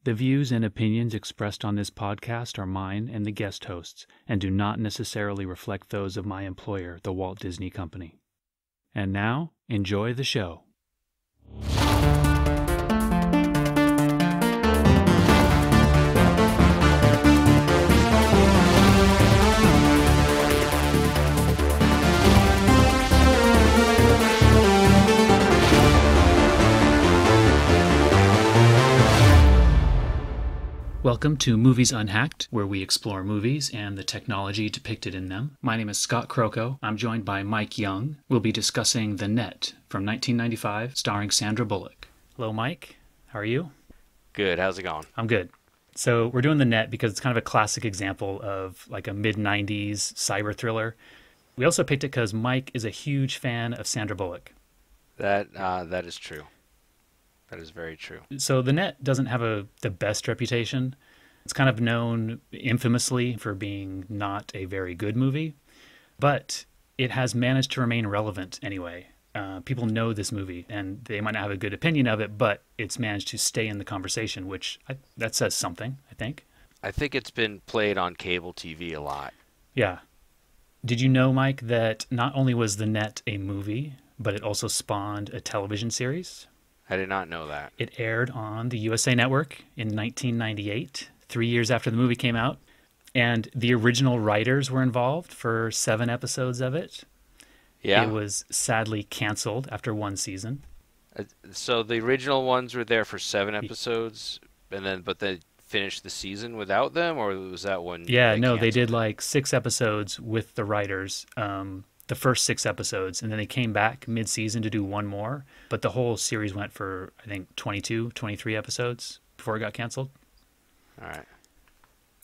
The views and opinions expressed on this podcast are mine and the guest hosts, and do not necessarily reflect those of my employer, the Walt Disney Company. And now, enjoy the show. Welcome to Movies Unhacked, where we explore movies and the technology depicted in them. My name is Scott Croco. I'm joined by Mike Young. We'll be discussing The Net from 1995, starring Sandra Bullock. Hello, Mike. How are you? Good. How's it going? I'm good. So we're doing The Net because it's kind of a classic example of like a mid-90s cyber thriller. We also picked it because Mike is a huge fan of Sandra Bullock. That is true. That is very true. So The Net doesn't have the best reputation. It's kind of known infamously for being not a very good movie, but it has managed to remain relevant anyway. People know this movie, and they might not have a good opinion of it, but it's managed to stay in the conversation, that says something, I think. I think it's been played on cable TV a lot. Yeah. Did you know, Mike, that not only was The Net a movie, but it also spawned a television series? I did not know that. It aired on the USA Network in 1998, 3 years after the movie came out. And the original writers were involved for 7 episodes of it. Yeah. It was sadly canceled after 1 season. So the original ones were there for 7 episodes, but they finished the season without them, or was that one? Yeah, no, they did like 6 episodes with the writers. The first 6 episodes, and then they came back mid-season to do 1 more, but the whole series went for, I think, 22, 23 episodes before it got canceled. All right.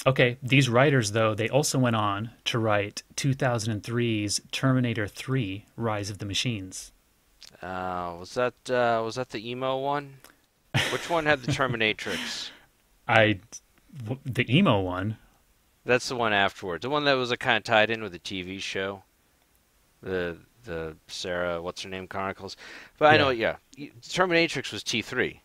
Okay, these writers, though, they also went on to write 2003's Terminator 3, Rise of the Machines. Was that the emo one? Which one had the Terminatrix? The emo one? That's the one afterwards. The one that was kind of tied in with the TV show. The Sarah, what's her name, Chronicles. But I know, yeah. Terminatrix was T3.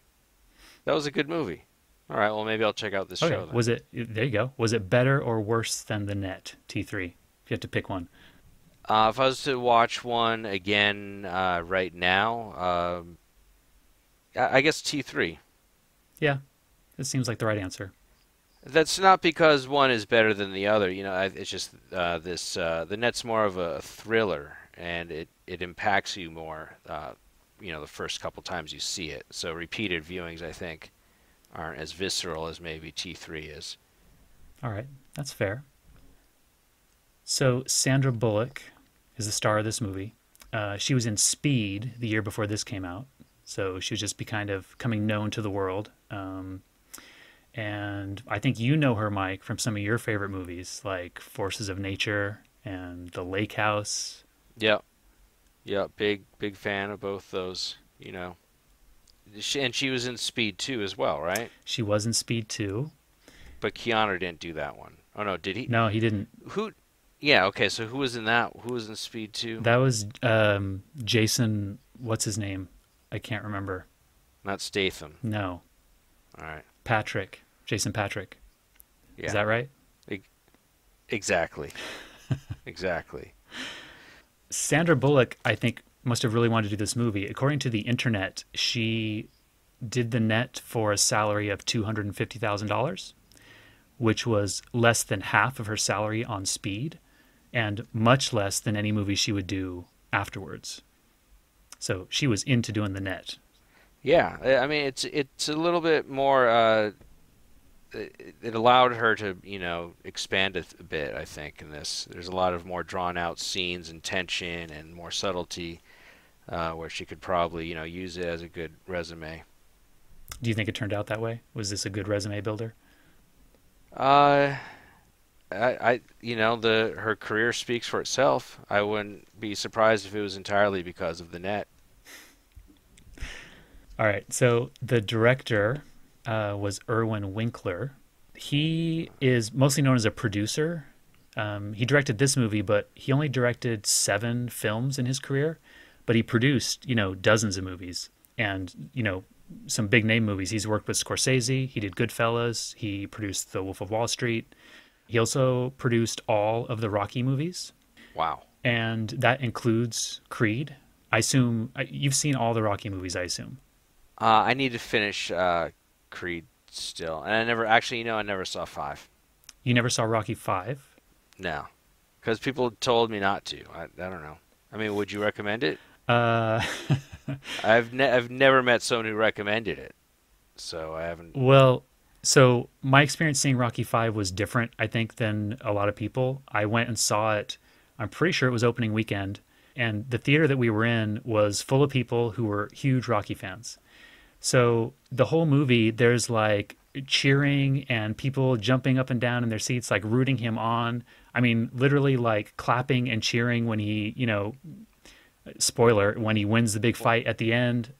That was a good movie. All right, well, maybe I'll check out this show then. There you go. Was it better or worse than The Net, T3? If you had to pick one. If I was to watch one again right now, I guess T3. Yeah, it seems like the right answer. That's not because one is better than the other. You know, it's just The Net's more of a thriller, and it impacts you more, the first couple times you see it. So repeated viewings, I think, aren't as visceral as maybe T3 is. All right, that's fair. So Sandra Bullock is the star of this movie. She was in Speed the year before this came out, so she was just kind of coming known to the world. And I think you know her, Mike, from some of your favorite movies, like Forces of Nature and The Lake House. Yeah, big fan of both those, And she was in Speed 2 as well, right? She was in Speed 2. But Keanu didn't do that one. Oh, no, did he? No, he didn't. Yeah, okay, so who was in that? Who was in Speed 2? That was Jason, what's his name? I can't remember. Not Statham. No. All right. Jason Patrick. Yeah. Is that right? Exactly. Exactly. Sandra Bullock, I think, must have really wanted to do this movie. According to the internet, she did The Net for a salary of $250,000, which was less than half of her salary on Speed, and much less than any movie she would do afterwards. So she was into doing The Net. Yeah, I mean, it's a little bit more. It allowed her to, expand a bit. I think in this, there's a lot of more drawn out scenes and tension and more subtlety, where she could probably, use it as a good resume. Do you think it turned out that way? Was this a good resume builder? Her career speaks for itself. I wouldn't be surprised if it was entirely because of The Net. All right, so the director was Irwin Winkler. He is mostly known as a producer. He directed this movie, but he only directed 7 films in his career. But he produced, dozens of movies. and some big name movies. He's worked with Scorsese. He did Goodfellas. He produced The Wolf of Wall Street. He also produced all of the Rocky movies, Wow. and that includes Creed. I assume you've seen all the Rocky movies, I assume. I need to finish Creed still, and I never actually, I never saw five. You never saw Rocky 5? No, because people told me not to. I don't know. I mean, would you recommend it? Uh, I've never met someone who recommended it, so I haven't. well, so my experience seeing Rocky 5 was different, I think, than a lot of people. I went and saw it. I'm pretty sure it was opening weekend, and the theater that we were in was full of people who were huge Rocky fans. So the whole movie, there's like cheering and people jumping up and down in their seats, like rooting him on. I mean, literally like clapping and cheering when he, spoiler, when he wins the big fight at the end.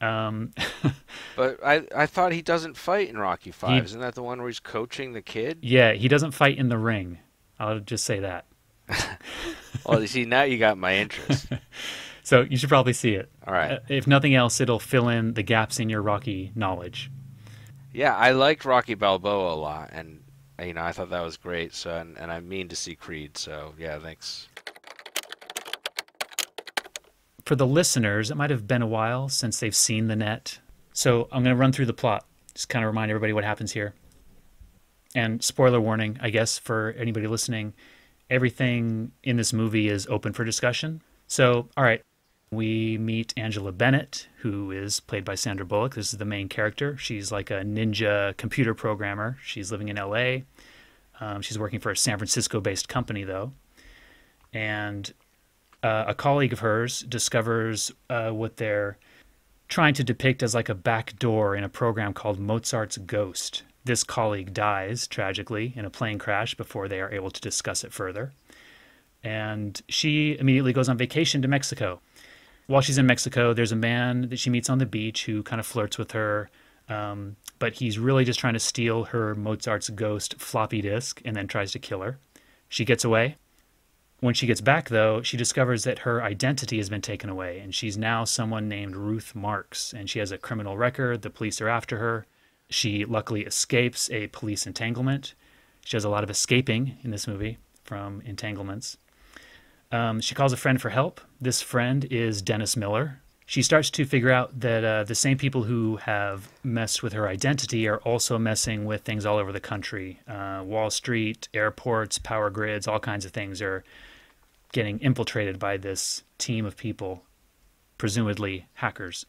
But I thought he doesn't fight in Rocky he, Five. Isn't that the one where he's coaching the kid? yeah, he doesn't fight in the ring. I'll just say that. Well, you see, now you got my interest. So you should probably see it. All right. If nothing else, it'll fill in the gaps in your Rocky knowledge. Yeah, I liked Rocky Balboa a lot, and I thought that was great. So, and I mean to see Creed. So, yeah, thanks. For the listeners, it might have been a while since they've seen the net. So I'm going to run through the plot, just kind of remind everybody what happens here. And spoiler warning, I guess, for anybody listening, everything in this movie is open for discussion. So, all right, we meet Angela Bennett, who is played by Sandra Bullock. This is the main character. She's like a ninja computer programmer. She's living in LA. She's working for a San Francisco-based company, though. And a colleague of hers discovers what they're trying to depict as like a back door in a program called Mozart's Ghost. This colleague dies tragically in a plane crash before they are able to discuss it further. And she immediately goes on vacation to Mexico. While she's in Mexico, there's a man that she meets on the beach who kind of flirts with her, but he's really just trying to steal her Mozart's Ghost floppy disk and then tries to kill her. She gets away. When she gets back, though, she discovers that her identity has been taken away, and she's now someone named Ruth Marks, and she has a criminal record. The police are after her. She luckily escapes a police entanglement. She has a lot of escaping in this movie from entanglements. She calls a friend for help. This friend is Dennis Miller. She starts to figure out that the same people who have messed with her identity are also messing with things all over the country. Wall Street, airports, power grids, all kinds of things are getting infiltrated by this team of people, presumably hackers.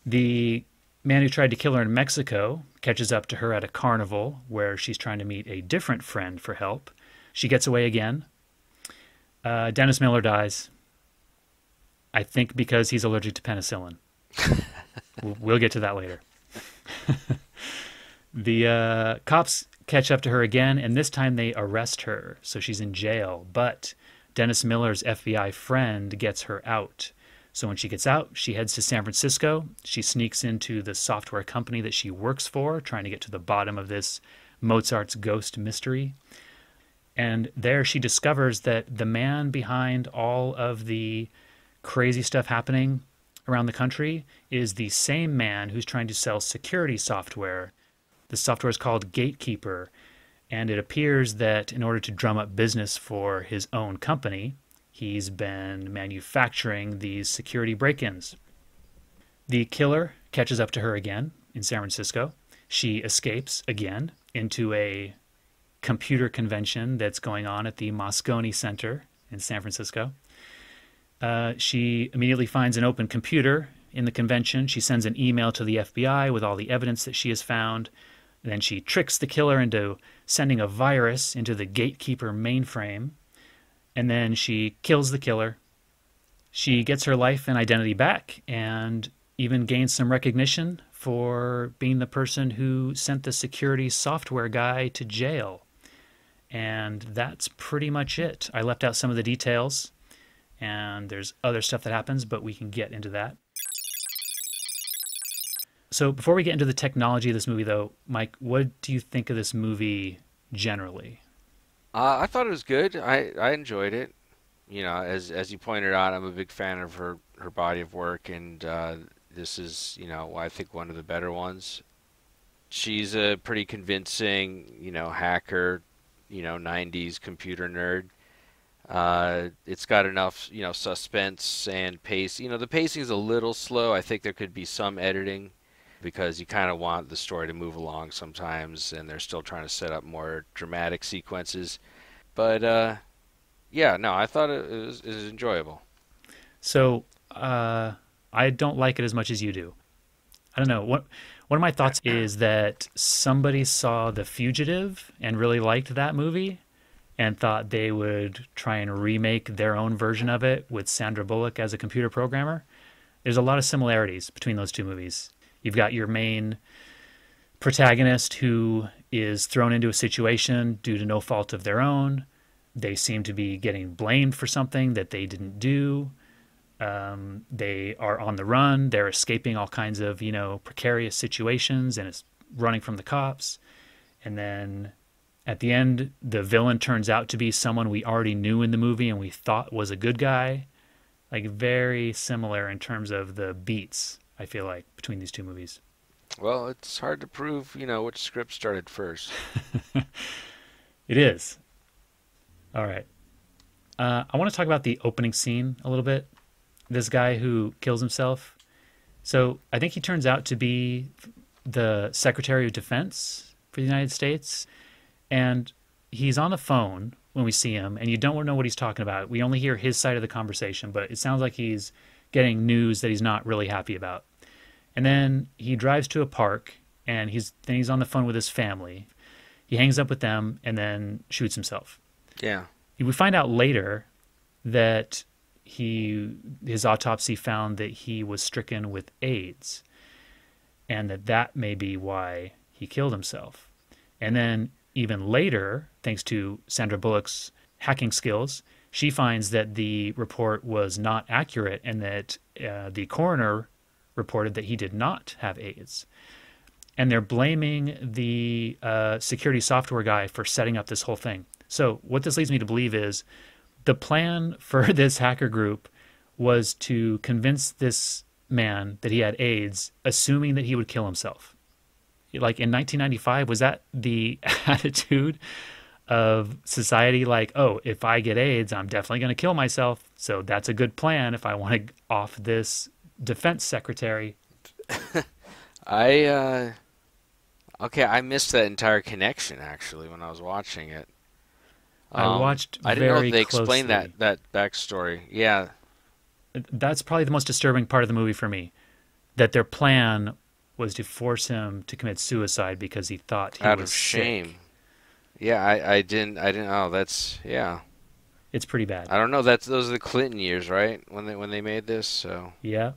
The man who tried to kill her in Mexico catches up to her at a carnival where she's trying to meet a different friend for help. She gets away again. Dennis Miller dies. I think because he's allergic to penicillin. We'll get to that later. The cops catch up to her again, and this time they arrest her, so she's in jail. But Dennis Miller's FBI friend gets her out. So when she gets out, she heads to San Francisco. She sneaks into the software company that she works for, trying to get to the bottom of this Mozart's Ghost mystery. And there she discovers that the man behind all of the crazy stuff happening around the country is the same man who's trying to sell security software. The software is called Gatekeeper, and it appears that in order to drum up business for his own company, he's been manufacturing these security break-ins. The killer catches up to her again in San Francisco. She escapes again into a computer convention that's going on at the Moscone Center in San Francisco. She immediately finds an open computer in the convention. She sends an email to the FBI with all the evidence that she has found. Then she tricks the killer into sending a virus into the Gatekeeper mainframe. And then she kills the killer. She gets her life and identity back and even gains some recognition for being the person who sent the security software guy to jail. And that's pretty much it. I left out some of the details, and there's other stuff that happens, but we can get into that. So before we get into the technology of this movie, though, Mike, what do you think of this movie generally? I thought it was good. I enjoyed it. As you pointed out, I'm a big fan of her body of work, and This is, I think one of the better ones. She's a pretty convincing, hacker, 90s computer nerd. It's got enough, suspense and pace. The pacing is a little slow. I think there could be some editing because you kind of want the story to move along sometimes, and they're still trying to set up more dramatic sequences. But yeah, no, I thought it was enjoyable. So I don't like it as much as you do. I don't know. One of my thoughts is that somebody saw The Fugitive and really liked that movie and thought they would try and remake their own version of it with Sandra Bullock as a computer programmer. There's a lot of similarities between those two movies. You've got your main protagonist who is thrown into a situation due to no fault of their own. They seem to be getting blamed for something that they didn't do. They are on the run. They're escaping all kinds of, precarious situations and it's running from the cops. And then at the end, the villain turns out to be someone we already knew in the movie and we thought was a good guy. Like very similar in terms of the beats, I feel like, between these two movies. Well, it's hard to prove, which script started first. It is. All right. I want to talk about the opening scene a little bit. This guy who kills himself. So I think he turns out to be the Secretary of Defense for the United States. And he's on the phone when we see him, and you don't know what he's talking about. We only hear his side of the conversation, but it sounds like he's getting news that he's not really happy about. And then he drives to a park, and he's on the phone with his family. He hangs up with them and then shoots himself. Yeah. We find out later that his autopsy found that he was stricken with AIDS, and that may be why he killed himself. And then even later, thanks to Sandra Bullock's hacking skills, she finds that the report was not accurate and that the coroner reported that he did not have AIDS. And they're blaming the security software guy for setting up this whole thing. So what this leads me to believe is the plan for this hacker group was to convince this man that he had AIDS, assuming that he would kill himself. Like in 1995, was that the attitude of society? Like, oh, if I get AIDS, I'm definitely going to kill myself. So that's a good plan if I want to off this defense secretary. Okay, I missed that entire connection actually when I was watching it. I watched I didn't know very they closely. explained that backstory. Yeah, That's probably the most disturbing part of the movie for me, that their plan was to force him to commit suicide because he thought he out was of shame. sick. Yeah, I didn't. Oh, that's yeah. It's pretty bad. I don't know. Those are the Clinton years, right? When they made this. So Yeah.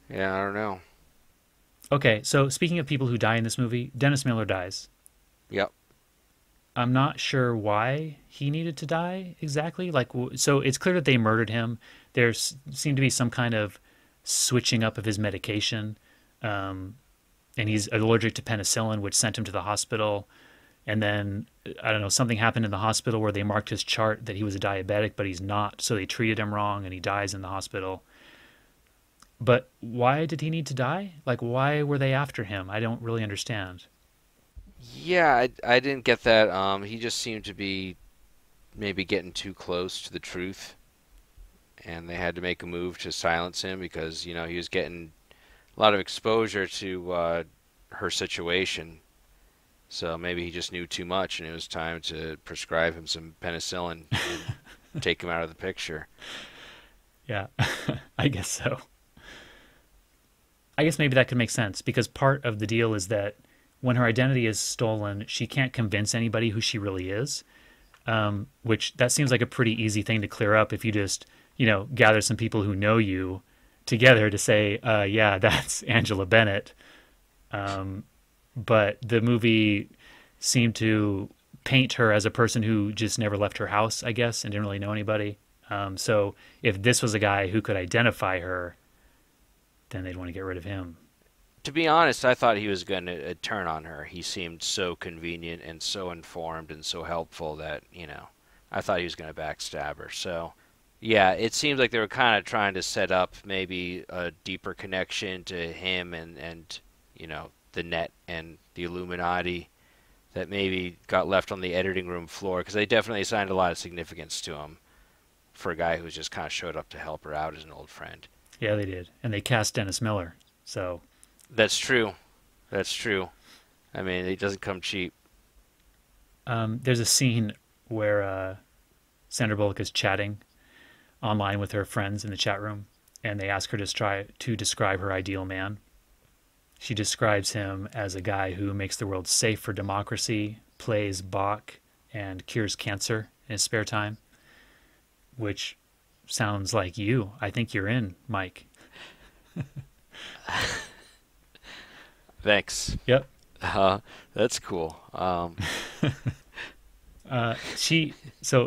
yeah, I don't know. Okay, so speaking of people who die in this movie, Dennis Miller dies. Yep. I'm not sure why he needed to die exactly. Like, so it's clear that they murdered him. There seemed to be some kind of switching up of his medication, and he's allergic to penicillin, which sent him to the hospital. And then I don't know, something happened in the hospital where they marked his chart that he was a diabetic, but he's not. So they treated him wrong, and he dies in the hospital. But why did he need to die? Like, why were they after him? I don't really understand. Yeah, I didn't get that. He just seemed to be maybe getting too close to the truth, and they had to make a move to silence him because he was getting a lot of exposure to her situation. So maybe he just knew too much, and it was time to prescribe him some penicillin and take him out of the picture. Yeah, I guess so. I guess maybe that could make sense because part of the deal is that when her identity is stolen, she can't convince anybody who she really is, which that seems like a pretty easy thing to clear up if you just, gather some people who know you together to say, yeah, that's Angela Bennett. But the movie seemed to paint her as a person who just never left her house, I guess, and didn't really know anybody. So if this was a guy who could identify her, then they'd want to get rid of him. To be honest, I thought he was going to turn on her. He seemed so convenient and so informed and so helpful that, I thought he was going to backstab her. So Yeah, it seems like they were kind of trying to set up maybe a deeper connection to him and the net and the Illuminati that maybe got left on the editing room floor because they definitely assigned a lot of significance to him for a guy who's just kind of showed up to help her out as an old friend. Yeah, they did, and they cast Dennis Miller. So That's true. That's true. I mean, it doesn't come cheap. there's a scene where Sandra Bullock is chatting online with her friends in the chat room, and they ask her to describe her ideal man. She describes him as a guy who makes the world safe for democracy, plays Bach, and cures cancer in his spare time, which sounds like you. I think you're in, Mike. Thanks. Yep. That's cool. So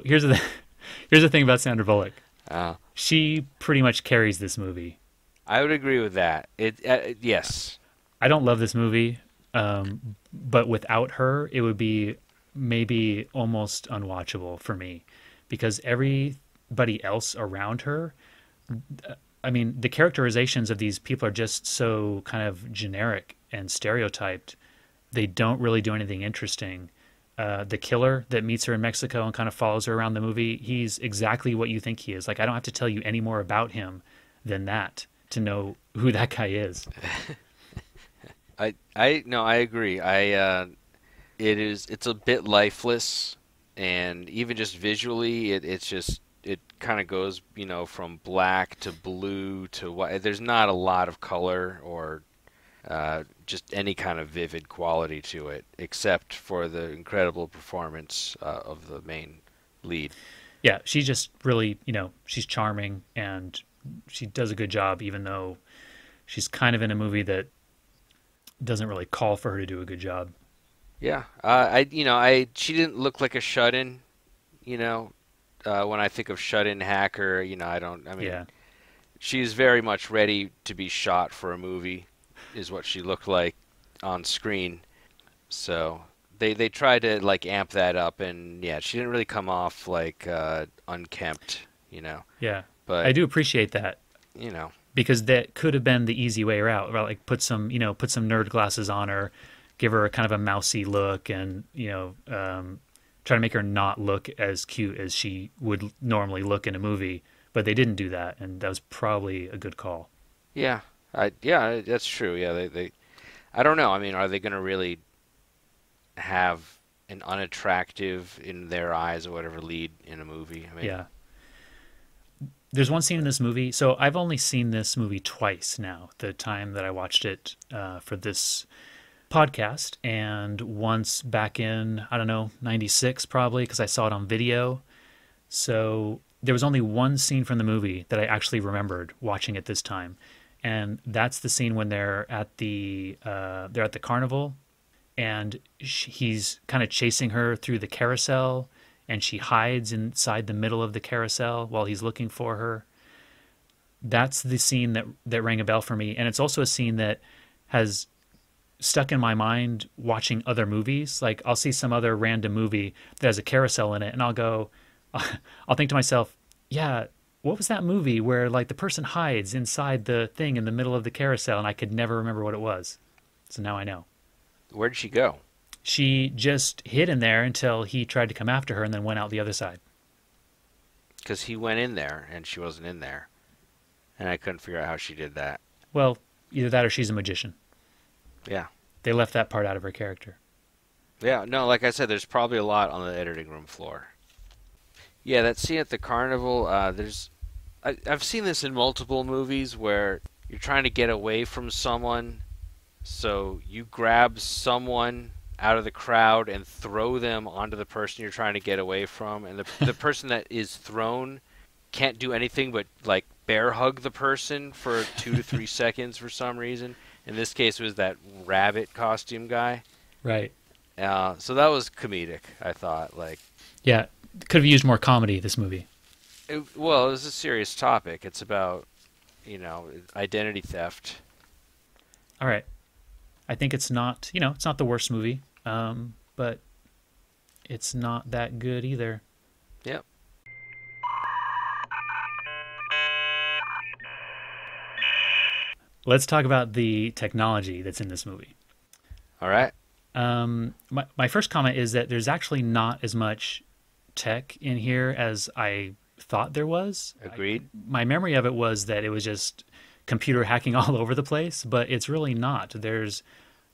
here's the thing about Sandra Bullock. Uh, She pretty much carries this movie. I would agree with that. Yes. I don't love this movie, but without her, it would be maybe almost unwatchable for me because everybody else around her, I mean, the characterizations of these people are just so kind of generic and stereotyped. They don't really do anything interesting. The killer that meets her in Mexico and kind of follows her around the movie, he's exactly what you think he is. Like, I don't have to tell you any more about him than that to know who that guy is. I agree. It's a bit lifeless, and even just visually, it kind of goes, from black to blue to white. There's not a lot of color or just any kind of vivid quality to it, except for the incredible performance of the main lead. Yeah, she's just really, she's charming and she does a good job, even though she's kind of in a movie that doesn't really call for her to do a good job. Yeah, she didn't look like a shut-in, when I think of shut-in hacker, I mean, Yeah. she's very much ready to be shot for a movie, is what she looked like on screen. So they tried to like amp that up, and yeah, she didn't really come off like unkempt, Yeah. I But do appreciate that you know, because that could have been the easy way out. Right? Like put some nerd glasses on her, give her a kind of a mousy look, and try to make her not look as cute as she would normally look in a movie. But they didn't do that, and that was probably a good call. yeah, that's true. Yeah, they I don't know. I mean, are they going to really have an unattractive in their eyes or whatever lead in a movie? I mean, Yeah. There's one scene in this movie. So I've only seen this movie twice now, the time that I watched it for this podcast, and once back in, I don't know, 96 probably, because I saw it on video. So there was only one scene from the movie that I actually remembered watching it this time. And that's the scene when they're at the carnival, and he's kind of chasing her through the carousel, and she hides inside the middle of the carousel while he's looking for her. That's the scene that rang a bell for me, and it's also a scene that has stuck in my mind watching other movies. Like I'll see some other random movie that has a carousel in it, and I'll think to myself, yeah, what was that movie where like the person hides inside the thing in the middle of the carousel, and I could never remember what it was. So now I know. where did she go? She just hid in there until he tried to come after her and then went out the other side. Because he went in there and she wasn't in there, and I couldn't figure out how she did that. Well, either that or she's a magician. Yeah, They left that part out of her character. yeah. No, like I said, there's probably a lot on the editing room floor. Yeah, that scene at the carnival. I've seen this in multiple movies where you're trying to get away from someone, so you grab someone out of the crowd and throw them onto the person you're trying to get away from, and the person that is thrown can't do anything but like bear hug the person for 2 to 3 seconds for some reason. In this case, it was that rabbit costume guy. Right. So that was comedic, I thought. Like, Yeah. Could have used more comedy, this movie. it was a serious topic. It's about, identity theft. All right. I think it's not, it's not the worst movie, but it's not that good either. Yep. let's talk about the technology that's in this movie. All right. My first comment is that there's actually not as much tech in here as I thought there was. Agreed. My memory of it was that it was just computer hacking all over the place, but it's really not. There's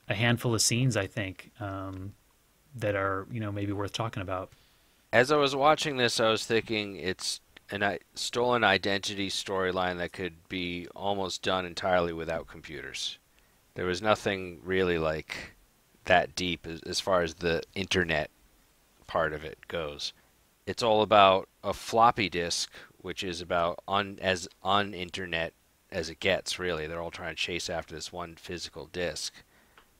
a handful of scenes, I think, that are, maybe worth talking about. As I was watching this, I was thinking it's an stolen identity storyline that could be almost done entirely without computers. There was nothing really like that deep as far as the internet part of it goes. It's all about a floppy disk, which is about as un-internet as it gets, really. They're all trying to chase after this one physical disk.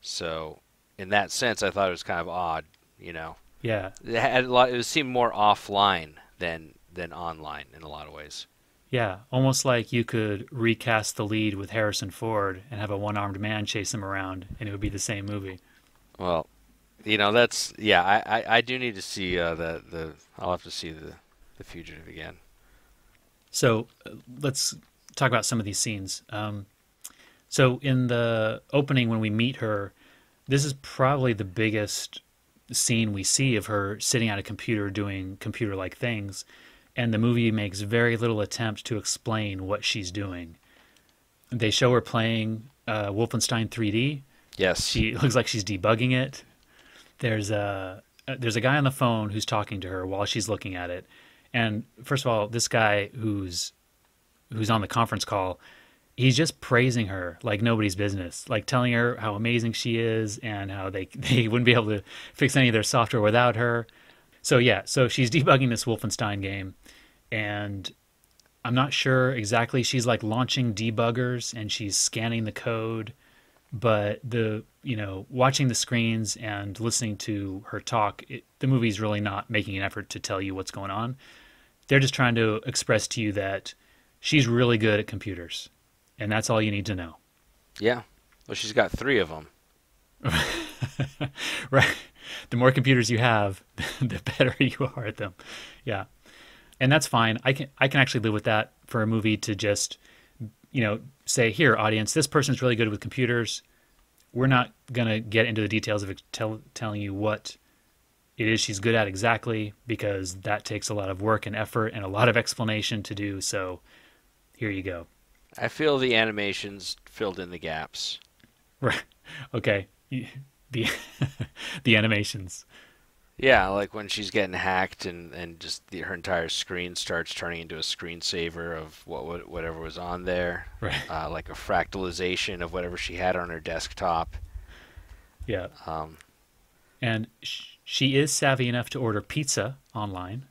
So, in that sense, I thought it was kind of odd, you know. Yeah, It had a lot, it seemed more offline than online in a lot of ways. yeah, almost like you could recast the lead with Harrison Ford and have a one-armed man chase him around, and it would be the same movie. Well, that's yeah. I do need to see the I'll have to see the Fugitive again. So let's talk about some of these scenes. So in the opening, when we meet her, this is probably the biggest scene we see of her sitting at a computer doing computer-like things, and the movie makes very little attempt to explain what she's doing. They show her playing Wolfenstein 3D. Yes. She looks like she's debugging it. There's a guy on the phone who's talking to her while she's looking at it. And first of all, this guy who's on the conference call, he's just praising her like nobody's business, like telling her how amazing she is and how they wouldn't be able to fix any of their software without her. So yeah, so she's debugging this Wolfenstein game, and I'm not sure exactly. She's like launching debuggers and she's scanning the code, but watching the screens and listening to her talk, the movie's really not making an effort to tell you what's going on. They're just trying to express to you that she's really good at computers, and that's all you need to know. Yeah. Well, she's got three of them. Right. The more computers you have, the better you are at them. Yeah. And that's fine. I can actually live with that for a movie to just, say, here, audience, this person's really good with computers. We're not going to get into the details of telling you what it is she's good at exactly, because that takes a lot of work and effort and a lot of explanation to do. So here you go. I feel the animations filled in the gaps. Right. Okay. The the animations. Yeah, like when she's getting hacked and just her entire screen starts turning into a screensaver of whatever was on there. Right. Like a fractalization of whatever she had on her desktop. Yeah. Um, And she is savvy enough to order pizza online,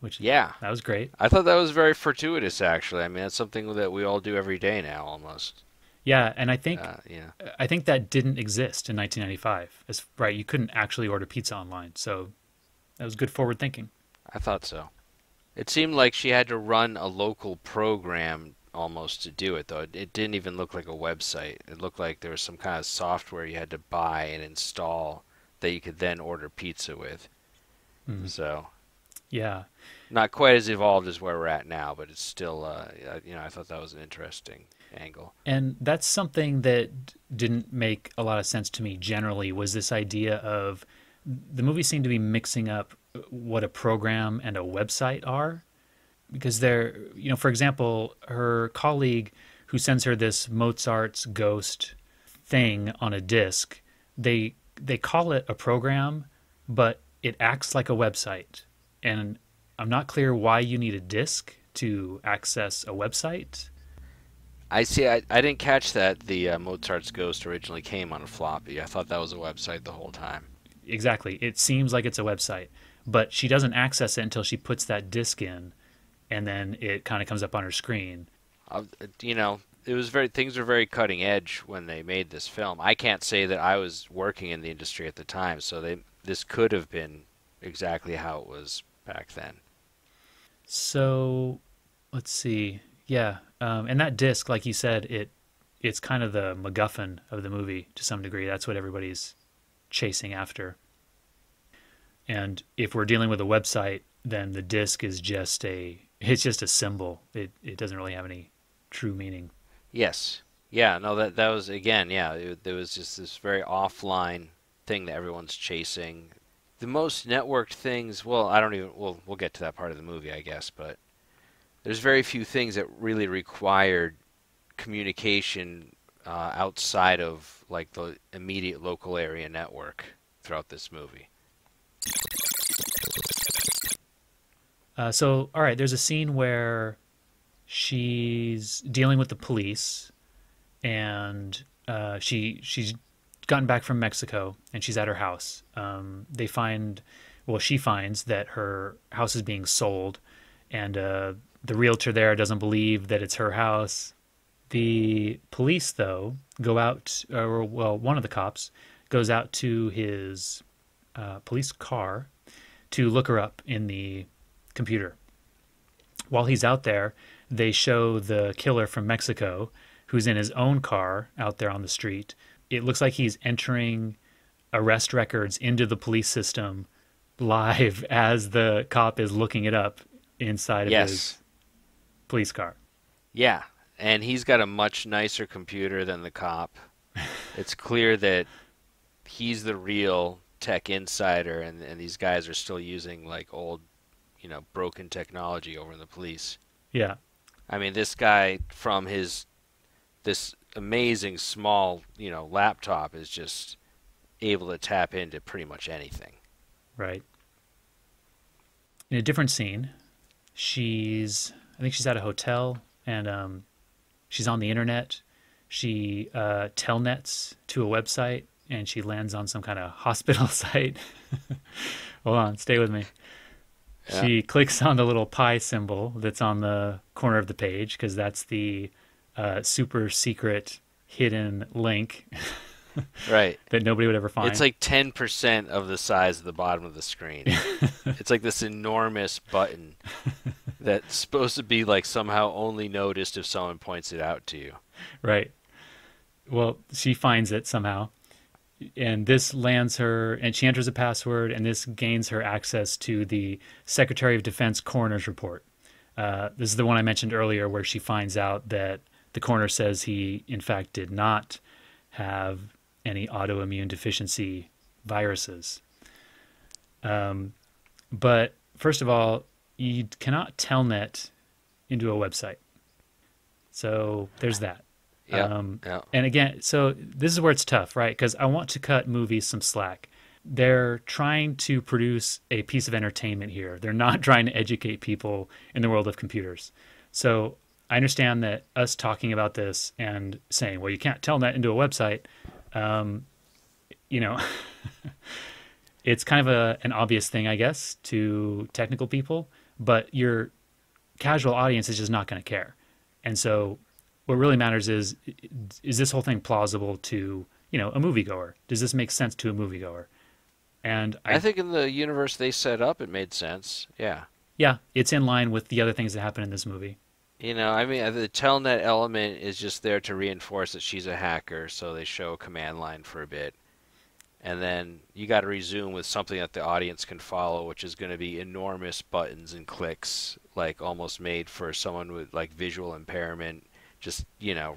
which yeah. that was great. I thought that was very fortuitous, actually. I mean, that's something that we all do every day now, almost. Yeah, and I think Yeah. I think that didn't exist in 1995. Right, you couldn't actually order pizza online, so that was good forward thinking. I thought so. It seemed like she had to run a local program almost to do it, though. It didn't even look like a website. It looked like there was some kind of software you had to buy and install that you could then order pizza with. Mm. So, Yeah, not quite as evolved as where we're at now, but it's still, I thought that was an interesting angle. and that's something that didn't make a lot of sense to me generally, was this idea of the movie seemed to be mixing up what a program and a website are, because for example, her colleague who sends her this Mozart's Ghost thing on a disc, they call it a program, but it acts like a website. And I'm not clear why you need a disc to access a website. I see. I didn't catch that the Mozart's Ghost originally came on a floppy. I thought that was a website the whole time. Exactly. It seems like it's a website, but she doesn't access it until she puts that disc in, and then it kind of comes up on her screen. Uh, it was things were very cutting edge when they made this film. I can't say that I was working in the industry at the time, so this could have been exactly how it was back then. So let's see. Yeah. And that disc, like you said, it's kind of the MacGuffin of the movie to some degree. That's what everybody's chasing after. And if we're dealing with a website, then the disc is just a symbol. It doesn't really have any true meaning. Yes. Yeah, no, that was again, yeah, there was just this very offline thing that everyone's chasing. The most networked things, well, I don't even, we'll get to that part of the movie, I guess, but there's very few things that really required communication outside of like the immediate local area network throughout this movie. So, all right, there's a scene where she's dealing with the police, and she's gotten back from Mexico, and she's at her house. They find, well, she finds that her house is being sold, and the realtor there doesn't believe that it's her house. The police, though, go out, or well, one of the cops goes out to his police car to look her up in the computer. While he's out there, they show the killer from Mexico who's in his own car out there on the street. It looks like he's entering arrest records into the police system live as the cop is looking it up inside of his Yes. police car. Yeah. And he's got a much nicer computer than the cop. It's clear that he's the real tech insider, and these guys are still using like old, broken technology over in the police. Yeah, I mean, this guy from his this amazing small, laptop is just able to tap into pretty much anything. right. In a different scene, I think she's at a hotel, and she's on the internet. She telnets to a website, and she lands on some kind of hospital site. Hold on, stay with me. Yeah. She clicks on the little pi symbol that's on the corner of the page because that's the super secret hidden link Right. that nobody would ever find. It's like 10% of the size of the bottom of the screen. It's like this enormous button that's supposed to be like somehow only noticed if someone points it out to you. Right. Well, she finds it somehow, and this lands her, and she enters a password, and this gains her access to the Secretary of Defense coroner's report. This is the one I mentioned earlier, where she finds out that the coroner says he, in fact, did not have any autoimmune deficiency viruses. But first of all, you cannot telnet into a website. So there's that. Yeah. Yeah. And again, so this is where it's tough, right? Because I want to cut movies some slack. They're trying to produce a piece of entertainment here. They're not trying to educate people in the world of computers. So I understand that us talking about this and saying, well, you can't telnet into a website, you know, it's kind of an obvious thing, I guess, to technical people, but your casual audience is just not going to care. And so what really matters is this whole thing plausible to, a moviegoer? Does this make sense to a moviegoer? And I think in the universe they set up, it made sense. Yeah. yeah, it's in line with the other things that happen in this movie. I mean, the telnet element is just there to reinforce that she's a hacker, so they show a command line for a bit. And then you got to resume with something that the audience can follow, which is going to be enormous buttons and clicks, like almost made for someone with like visual impairment, just,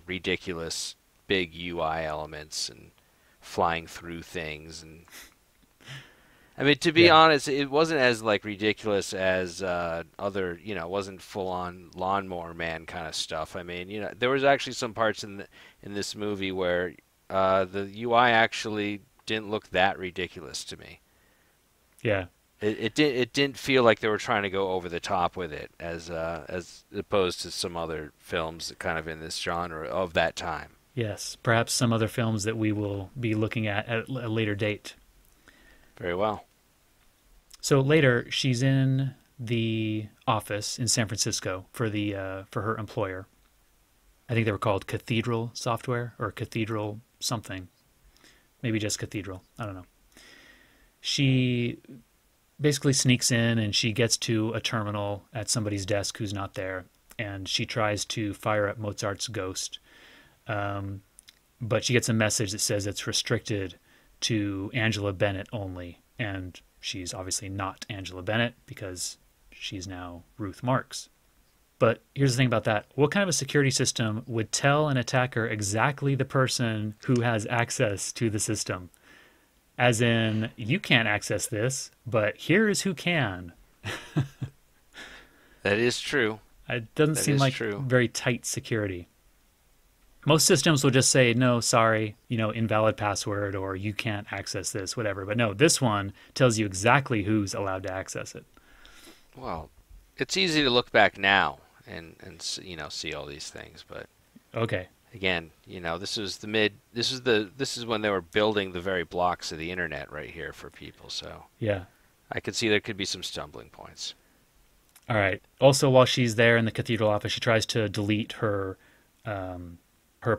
ridiculous big UI elements and flying through things. And I mean, to be Yeah. honest, it wasn't as like ridiculous as other, it wasn't full on Lawnmower Man kind of stuff. I mean, there was actually some parts in this movie where the UI actually didn't look that ridiculous to me. Yeah. It didn't feel like they were trying to go over the top with it as opposed to some other films that kind of in this genre of that time. Yes. Perhaps some other films that we will be looking at a later date. Very well. So later, she's in the office in San Francisco for her employer. I think they were called Cathedral Software or Cathedral something. Maybe just Cathedral. I don't know. She basically sneaks in and she gets to a terminal at somebody's desk who's not there, and she tries to fire up Mozart's ghost. But she gets a message that says it's restricted to Angela Bennett only, and she's obviously not Angela Bennett because she's now Ruth Marks. But here's the thing about that. What kind of a security system would tell an attacker exactly the person who has access to the system? As in, you can't access this, but here is who can. That is true. It doesn't That seem is like true. very tight security. Most systems will just say, no, sorry, invalid password, or you can't access this, whatever. But no, this one tells you exactly who's allowed to access it. Well, it's easy to look back now and see all these things, but Okay. again, this is when they were building the very blocks of the internet right here for people. So Yeah. I could see there could be some stumbling points. All right. Also, while she's there in the cathedral office, she tries to delete her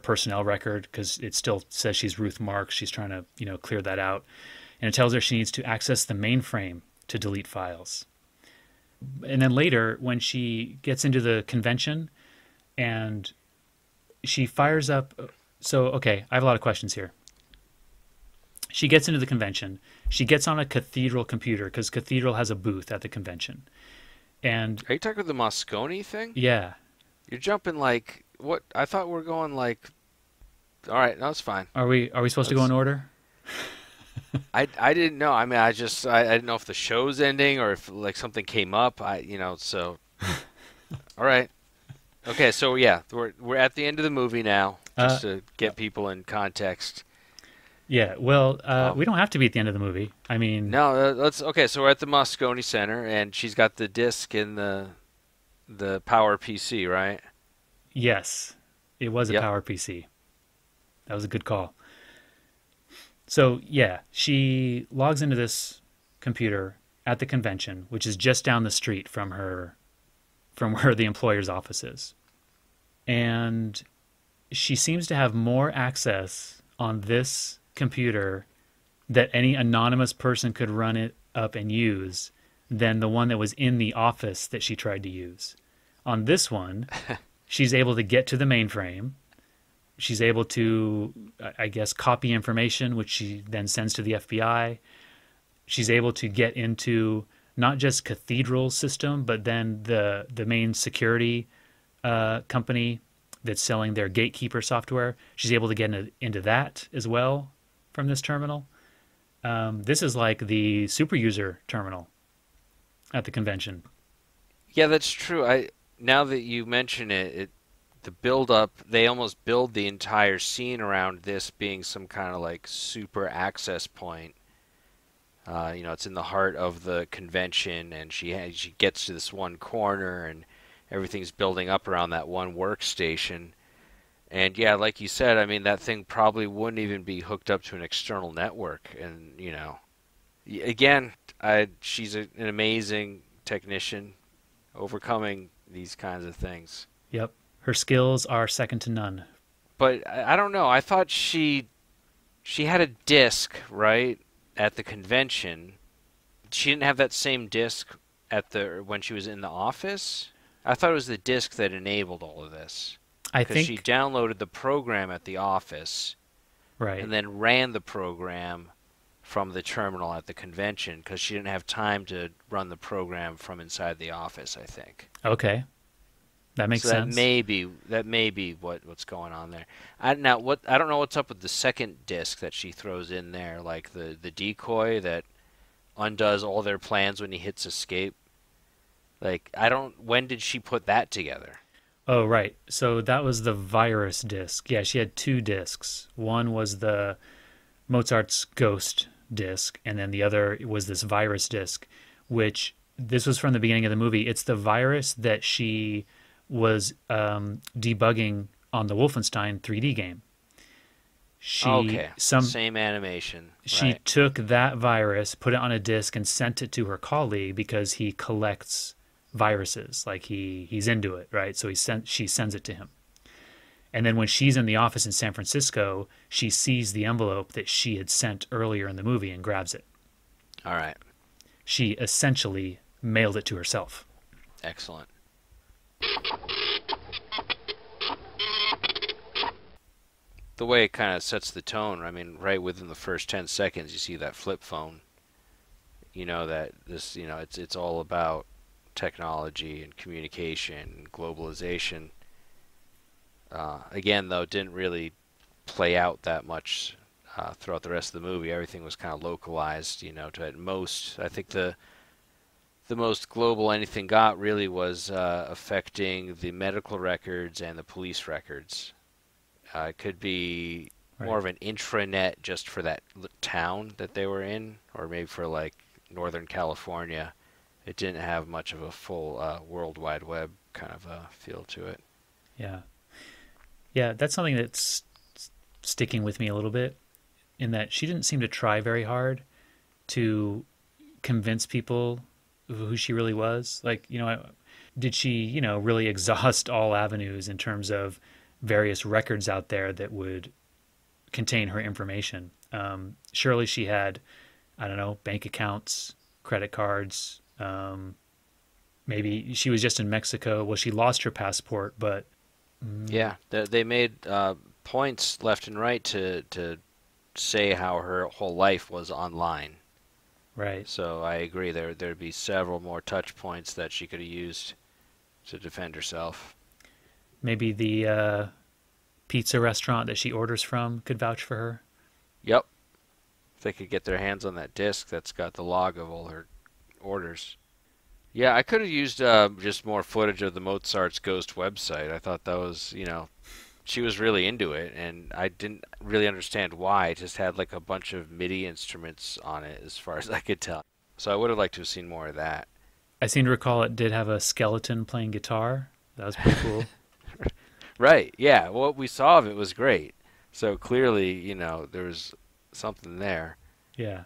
personnel record because it still says she's Ruth Marks. She's trying to, clear that out. And it tells her she needs to access the mainframe to delete files. And then later, when she gets into the convention and she fires up. So, okay, I have a lot of questions here. She gets into the convention. She gets on a Cathedral computer because Cathedral has a booth at the convention. And Are you talking about the Moscone thing? yeah, You're jumping like what? I thought we're going like. All right, no, it's fine. are we supposed to go in Let's. order? I didn't know. I mean, I didn't know if the show's ending or if like something came up. So. All right. Okay, so yeah, we're at the end of the movie now, Uh, just to get people in context. yeah. Well, Um, we don't have to be at the end of the movie. I mean, no, let's. Okay, so we're at the Moscone Center, and she's got the disc in the Power PC, right? yes, it was a Yep. Power PC. That was a good call. So yeah, she logs into this computer at the convention, which is just down the street from where the employer's office is. And she seems to have more access on this computer that any anonymous person could run it up and use than the one that was in the office that she tried to use. On this one, she's able to get to the mainframe. She's able to, I guess, copy information, which she then sends to the FBI. She's able to get into not just Cathedral's system, but then the main security company that's selling their Gatekeeper software. She's able to get into that as well from this terminal. This is like the super user terminal at the convention. Yeah, that's true. Now that you mention it, the build up, they almost build the entire scene around this being some kind of like super access point. It's in the heart of the convention, and she gets to this one corner, and everything's building up around that one workstation. And yeah, like you said, I mean that thing probably wouldn't even be hooked up to an external network. And again, she's an amazing technician, overcoming these kinds of things. Yep. Her skills are second to none. But I don't know. I thought she had a disc, right, at the convention. She didn't have that same disc when she was in the office. I thought it was the disc that enabled all of this I because she think, downloaded the program at the office right. and then ran the program from the terminal at the convention because she didn't have time to run the program from inside the office, I think. Okay. That makes So sense. that may be what's going on there. I don't know what's up with the second disc that she throws in there, like the decoy that undoes all their plans when he hits escape. Like when did she put that together? Oh, right. So that was the virus disc. Yeah, she had two discs. One was the Mozart's Ghost disc, and then the other was this virus disc, which this was from the beginning of the movie. It's the virus that she was debugging on the Wolfenstein 3D game. Okay, same animation. She Right. took that virus, put it on a disk, and sent it to her colleague because he collects viruses. Like he's into it, right? So she sends it to him. And then when she's in the office in San Francisco, she sees the envelope that she had sent earlier in the movie and grabs it. All right. She essentially mailed it to herself. Excellent. The way it kind of sets the tone, I mean, right within the first 10 seconds, you see that flip phone. You know that it's all about technology and communication and globalization. Again, though, didn't really play out that much throughout the rest of the movie. Everything was kind of localized, to at most. I think the most global anything got really was affecting the medical records and the police records. It could be more Right. of an intranet just for that town that they were in, or maybe for like Northern California. It didn't have much of a full World Wide Web kind of feel to it. Yeah. Yeah, that's something that's sticking with me a little bit in that she didn't seem to try very hard to convince people who she really was. Like, did she, really exhaust all avenues in terms of various records out there that would contain her information? Surely she had, I don't know, bank accounts, credit cards. Maybe she was just in Mexico. Well, she lost her passport, but Yeah, they made points left and right to say how her whole life was online. right. So I agree there'd be several more touch points that she could have used to defend herself. Maybe the pizza restaurant that she orders from could vouch for her. Yep, if they could get their hands on that disc that's got the log of all her orders. Yeah, I could have used just more footage of the Mozart's Ghost website. I thought that was, she was really into it, and I didn't really understand why. It just had like a bunch of MIDI instruments on it, as far as I could tell. So I would have liked to have seen more of that. I seem to recall it did have a skeleton playing guitar. That was pretty cool. Right, yeah, what we saw of it was great. So clearly, there was something there. Yeah.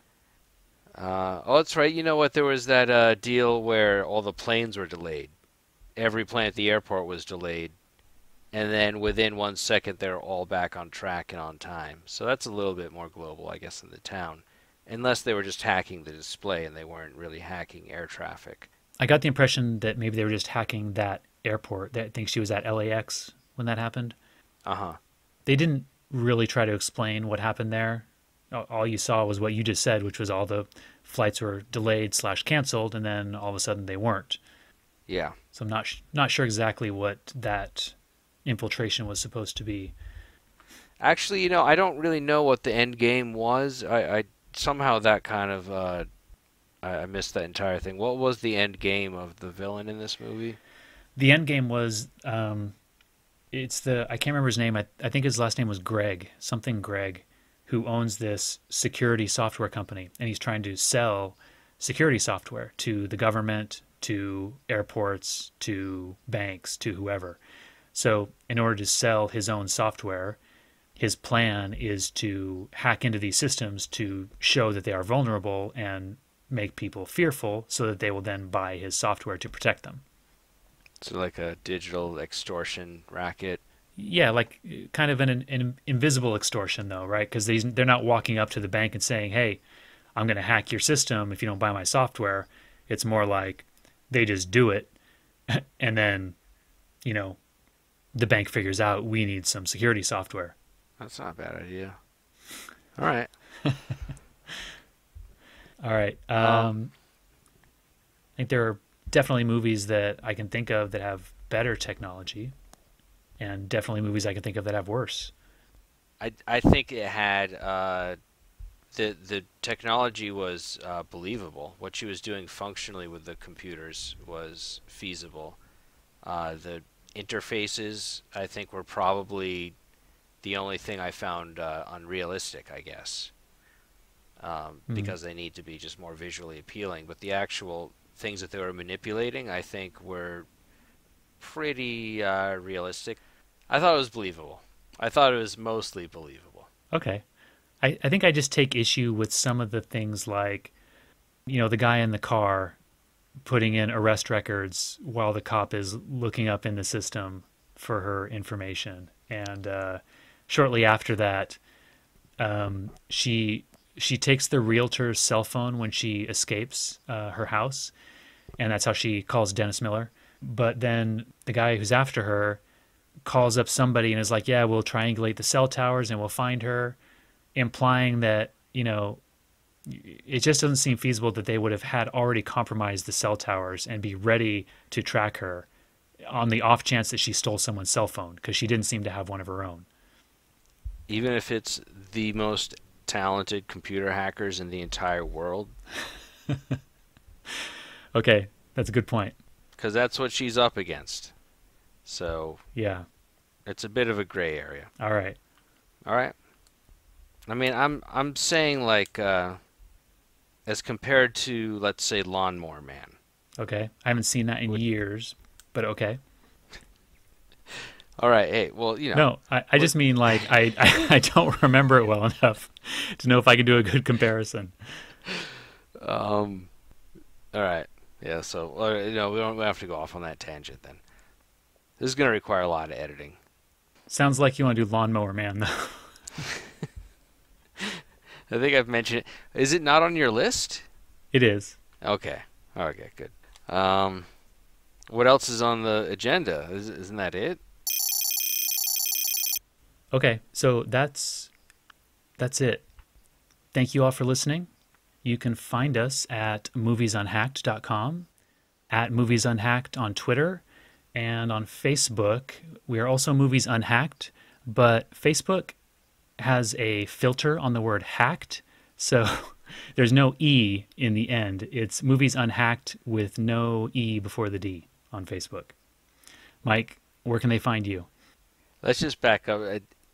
Oh, that's right. You know what? There was that deal where all the planes were delayed. Every plane at the airport was delayed. And then within 1 second, they're all back on track and on time. So that's a little bit more global, I guess, in the town. Unless they were just hacking the display and they weren't really hacking air traffic. I got the impression that maybe they were just hacking that airport. I think she was at LAX when that happened. Uh-huh. They didn't really try to explain what happened there. All you saw was what you just said, which was all the flights were delayed slash canceled, and then all of a sudden they weren't. Yeah. So I'm not sure exactly what that infiltration was supposed to be. Actually, I don't really know what the end game was. I somehow that kind of I missed that entire thing. What was the end game of the villain in this movie? The end game was it's the I can't remember his name. I think his last name was Greg, something Greg, who owns this security software company, and he's trying to sell security software to the government, to airports, to banks, to whoever. So, in order to sell his own software, his plan is to hack into these systems to show that they are vulnerable and make people fearful so that they will then buy his software to protect them. So like a digital extortion racket. Yeah, like kind of an invisible extortion, though, right? Because they're not walking up to the bank and saying, "Hey, I'm going to hack your system if you don't buy my software." It's more like they just do it, and then, you know, the bank figures out we need some security software. That's not a bad idea. All right. All right. I think there are definitely movies that I can think of that have better technology, and definitely movies I can think of that have worse. I think it had the technology was believable. What she was doing functionally with the computers was feasible. The interfaces, I think, were probably the only thing I found unrealistic, I guess, Mm. because they need to be just more visually appealing. But the actual things that they were manipulating, I think, were pretty realistic. I thought it was believable. I thought it was mostly believable. Okay. I think I just take issue with some of the things like, the guy in the car putting in arrest records while the cop is looking up in the system for her information. And shortly after that, she takes the realtor's cell phone when she escapes her house, and that's how she calls Dennis Miller. But then the guy who's after her calls up somebody and is like, "Yeah, we'll triangulate the cell towers and we'll find her," implying that it just doesn't seem feasible that they would have had already compromised the cell towers and be ready to track her on the off chance that she stole someone's cell phone, because she didn't seem to have one of her own. Even if it's the most talented computer hackers in the entire world. Okay, that's a good point. Because that's what she's up against. So Yeah. it's a bit of a gray area. All right. All right. I mean, I'm saying like as compared to, let's say, Lawnmower Man. Okay. I haven't seen that in years, but okay. All right. Hey, well, you know. No, I just mean like I don't remember it well enough to know if I can do a good comparison. All right. Yeah. So we don't have to go off on that tangent then. This is going to require a lot of editing. Sounds like you want to do Lawnmower Man, though. I think I've mentioned it. Is it not on your list? It is. Okay. Okay. Good. What else is on the agenda? Isn't that it? Okay, so that's it. Thank you all for listening. You can find us at moviesunhacked.com, at Movies Unhacked on Twitter, and on Facebook. We are also Movies Unhacked, but Facebook has a filter on the word hacked, so there's no E in the end. It's Movies Unhacked with no E before the D on Facebook. Mike, where can they find you? Let's just back up.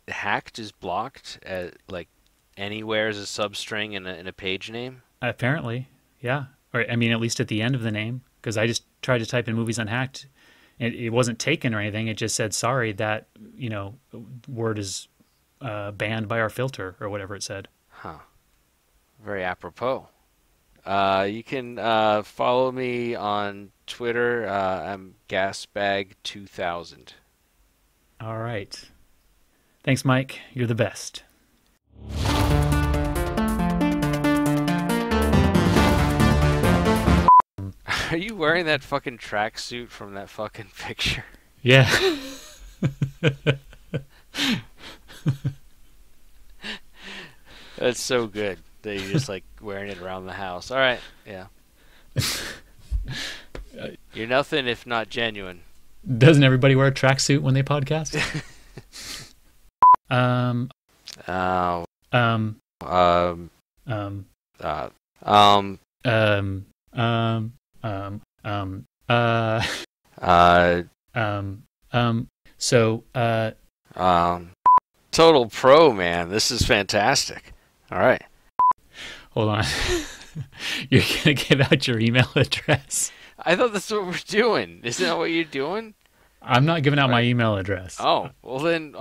Hacked is blocked at like anywhere as a substring in a page name. Apparently, yeah. Or I mean, at least at the end of the name, because I just tried to type in Movies Unhacked, and it wasn't taken or anything. It just said, "Sorry, that word is banned by our filter," or whatever it said. Huh. Very apropos. You can follow me on Twitter. I'm Gasbag2000. All right. Thanks, Mike. You're the best. Are you wearing that fucking tracksuit from that fucking picture? Yeah. That's so good that you're just like wearing it around the house. All right. Yeah. You're nothing if not genuine. Doesn't everybody wear a tracksuit when they podcast? Um, um, Total pro, man. This is fantastic. All right. Hold on. You're going to give out your email address? I thought that's what we're doing. Isn't that what you're doing? I'm not giving out my email address. Oh, well then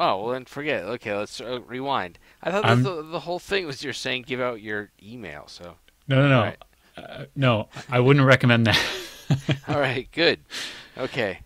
forget it. Okay, let's rewind. I thought the whole thing was you're saying give out your email, so. No. Right. No, I wouldn't recommend that. All right, good. Okay.